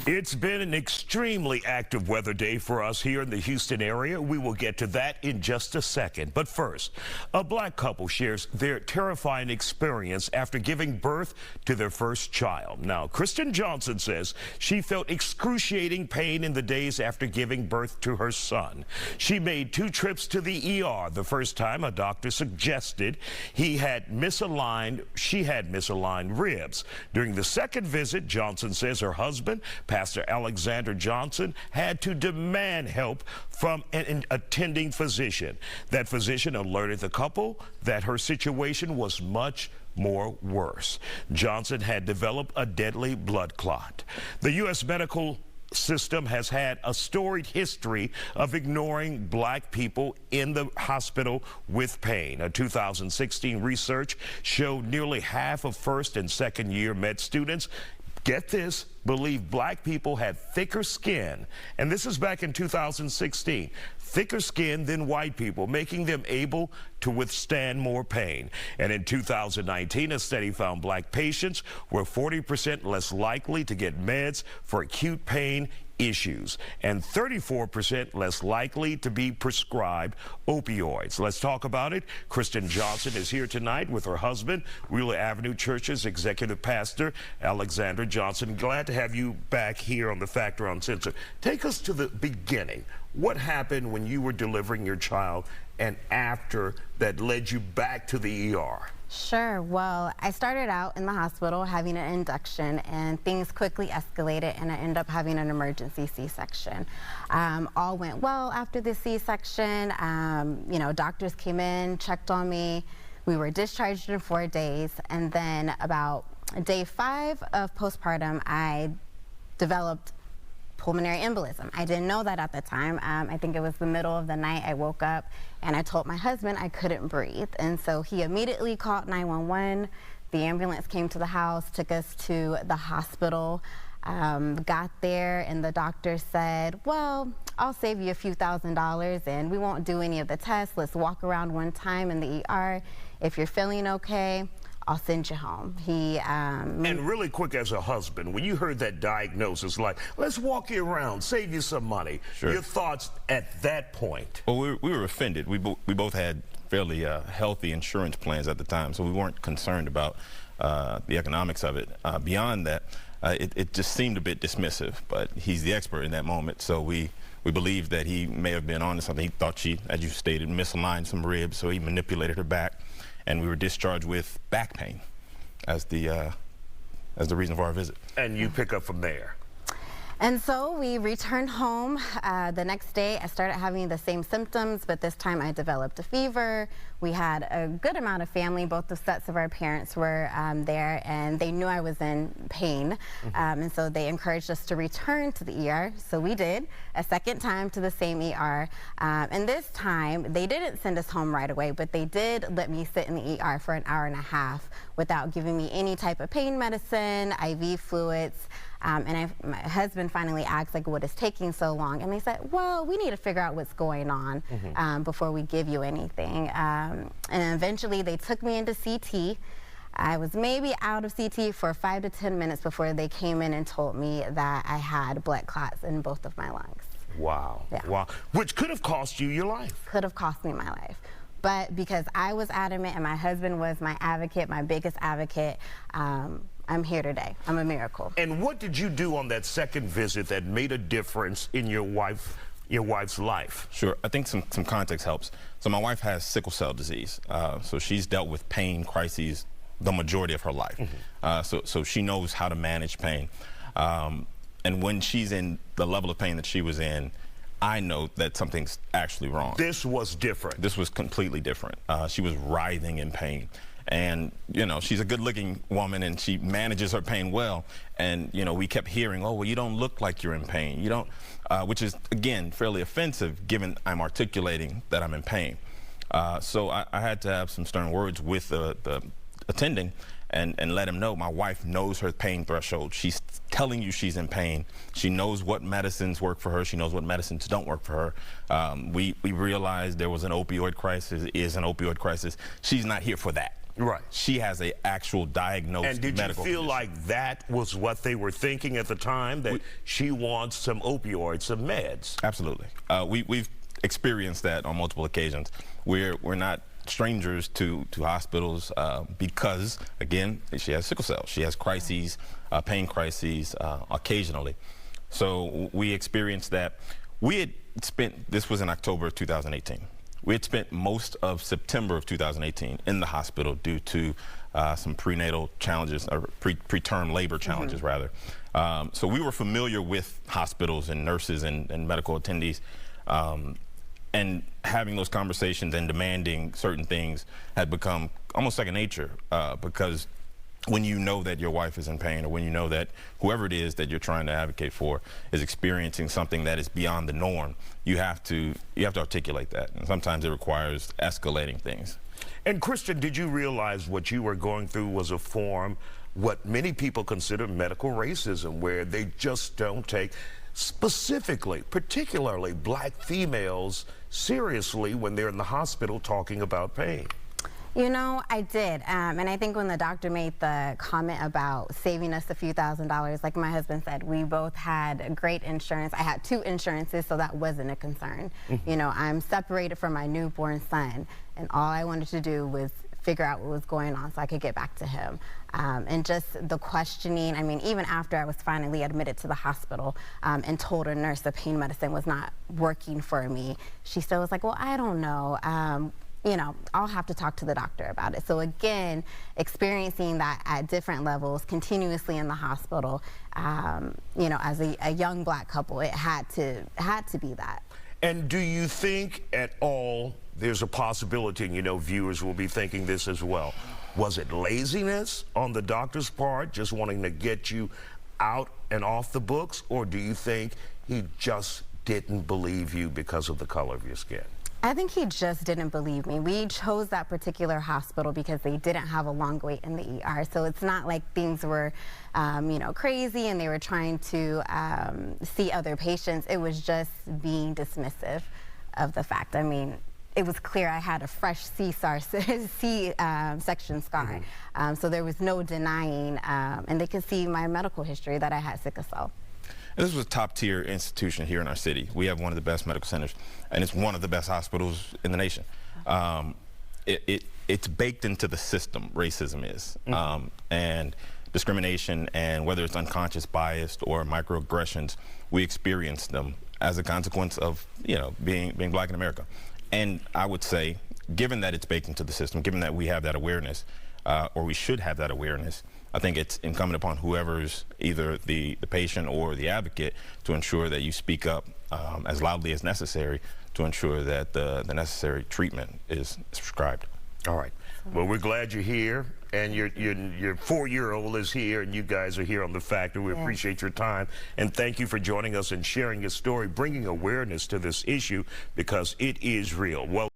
It's been an extremely active weather day for us here in the Houston area. We will get to that in just a second. But first, a black couple shares their terrifying experience after giving birth to their first child. Now, Kristen Johnson says she felt excruciating pain in the days after giving birth to her son. She made 2 trips to the ER. The first time, a doctor suggested she had misaligned ribs. During the second visit, Johnson says her husband, Pastor Alexander Johnson, had to demand help from an attending physician. That physician alerted the couple that her situation was much more worse. Johnson had developed a deadly blood clot. The U.S. medical system has had a storied history of ignoring black people in the hospital with pain. A 2016 research showed nearly half of first and second year med students, get this, believe black people had thicker skin, and this is back in 2016, thicker skin than white people, making them able to withstand more pain. And in 2019, a study found black patients were 40% less likely to get meds for acute pain issues and 34% less likely to be prescribed opioids. Let's talk about it. Kristen Johnson is here tonight with her husband, Wheeler Avenue Church's executive pastor, Alexander Johnson. Glad to have you back here on the Factor Uncensored. Take us to the beginning. What happened when you were delivering your child and after that led you back to the ER? Sure. Well, I started out in the hospital having an induction, and things quickly escalated, and I ended up having an emergency C-section. All went well after the C-section. Doctors came in, checked on me. We were discharged in 4 days, and then about day 5 of postpartum, I developed pulmonary embolism. I didn't know that at the time. I think it was the middle of the night. I woke up and I told my husband I couldn't breathe. And so he immediately called 911. The ambulance came to the house, took us to the hospital, got there, and the doctor said, well, I'll save you a few $1,000s and we won't do any of the tests. Let's walk around one time in the ER. If you're feeling okay, I'll send you home. And really quick, as a husband, when you heard that diagnosis, like, let's walk you around, save you some money. Sure. Your thoughts at that point? Well, we were offended. We both had fairly healthy insurance plans at the time, so we weren't concerned about the economics of it. Beyond that, it just seemed a bit dismissive, but he's the expert in that moment, so we believed that he may have been onto something. He thought she, as you stated, misaligned some ribs, so he manipulated her back. And we were discharged with back pain as the reason for our visit. And you pick up from there. And so we returned home. The next day, I started having the same symptoms, but this time I developed a fever. We had a good amount of family. Both the sets of our parents were there, and they knew I was in pain. And so they encouraged us to return to the ER. So we did, a second time to the same ER. And this time, they didn't send us home right away, but they did let me sit in the ER for an hour and a half without giving me any type of pain medicine, IV fluids. And my husband finally asked, like, what is taking so long? And they said, well, we need to figure out what's going on before we give you anything. And eventually they took me into CT. I was maybe out of CT for 5 to 10 minutes before they came in and told me that I had blood clots in both of my lungs. Wow. Yeah. Wow. Which could have cost you your life. Could have cost me my life. But because I was adamant and my husband was my advocate, my biggest advocate, I'm here today. I'm a miracle. And what did you do on that second visit that made a difference in your wife's life? Sure. I think some context helps. So my wife has sickle cell disease. So she's dealt with pain crises the majority of her life. So she knows how to manage pain. And when she's in the level of pain that she was in, I know that something's actually wrong. This was different. This was completely different. She was writhing in pain. And, she's a good-looking woman, and she manages her pain well. And, we kept hearing, oh, well, you don't look like you're in pain. You don't, which is, again, fairly offensive, given I'm articulating that I'm in pain. So I had to have some stern words with the attending and let him know my wife knows her pain threshold. She's telling you she's in pain. She knows what medicines work for her. She knows what medicines don't work for her. We realized there was an opioid crisis, is an opioid crisis. She's not here for that. Right. She has a actual diagnosed And did you medical feel condition. like that was what they were thinking at the time, that she wants some opioids, some meds? Absolutely. We've experienced that on multiple occasions. We're not strangers to hospitals because, again, she has sickle cell. She has crises, pain crises occasionally. So we experienced that. We had spent, this was in October of 2018. We had spent most of September of 2018 in the hospital due to some prenatal challenges, or preterm labor challenges, rather. So we were familiar with hospitals and nurses and medical attendees. And having those conversations and demanding certain things had become almost second nature because when you know that your wife is in pain, or when you know that whoever it is that you're trying to advocate for is experiencing something that is beyond the norm, you have to articulate that. And sometimes it requires escalating things. And Christian, did you realize what you were going through was a form, what many people consider medical racism, where they just don't take specifically, particularly black females, seriously when they're in the hospital talking about pain? You know, I did. And I think when the doctor made the comment about saving us a few $1,000s, like my husband said, we both had great insurance. I had 2 insurances, so that wasn't a concern. You know, I'm separated from my newborn son, and all I wanted to do was figure out what was going on so I could get back to him. And just the questioning, I mean, even after I was finally admitted to the hospital and told a nurse the pain medicine was not working for me, she still was like, well, I don't know. You know, I'll have to talk to the doctor about it. So again, experiencing that at different levels, continuously in the hospital, you know, as a young black couple, it had to be that. And do you think at all there's a possibility, and you know viewers will be thinking this as well, was it laziness on the doctor's part, just wanting to get you out and off the books, or do you think he just didn't believe you because of the color of your skin? I think he just didn't believe me. We chose that particular hospital because they didn't have a long wait in the ER. So it's not like things were, you know, crazy and they were trying to see other patients. It was just being dismissive of the fact. I mean, it was clear I had a fresh C-section scar. So there was no denying, and they could see my medical history that I had sickle cell. This was a top-tier institution here in our city. We have one of the best medical centers, and it's one of the best hospitals in the nation. It's baked into the system, racism is, and discrimination, and whether it's unconscious bias or microaggressions, we experience them as a consequence of, you know, being black in America. And I would say, given that it's baked into the system, given that we have that awareness, or we should have that awareness, I think it's incumbent upon whoever's either the patient or the advocate to ensure that you speak up as loudly as necessary to ensure that the necessary treatment is prescribed. All right. Well, we're glad you're here, and your 4-year-old is here, and you guys are here on The Factor. We appreciate your time, and thank you for joining us and sharing your story, bringing awareness to this issue because it is real. Well.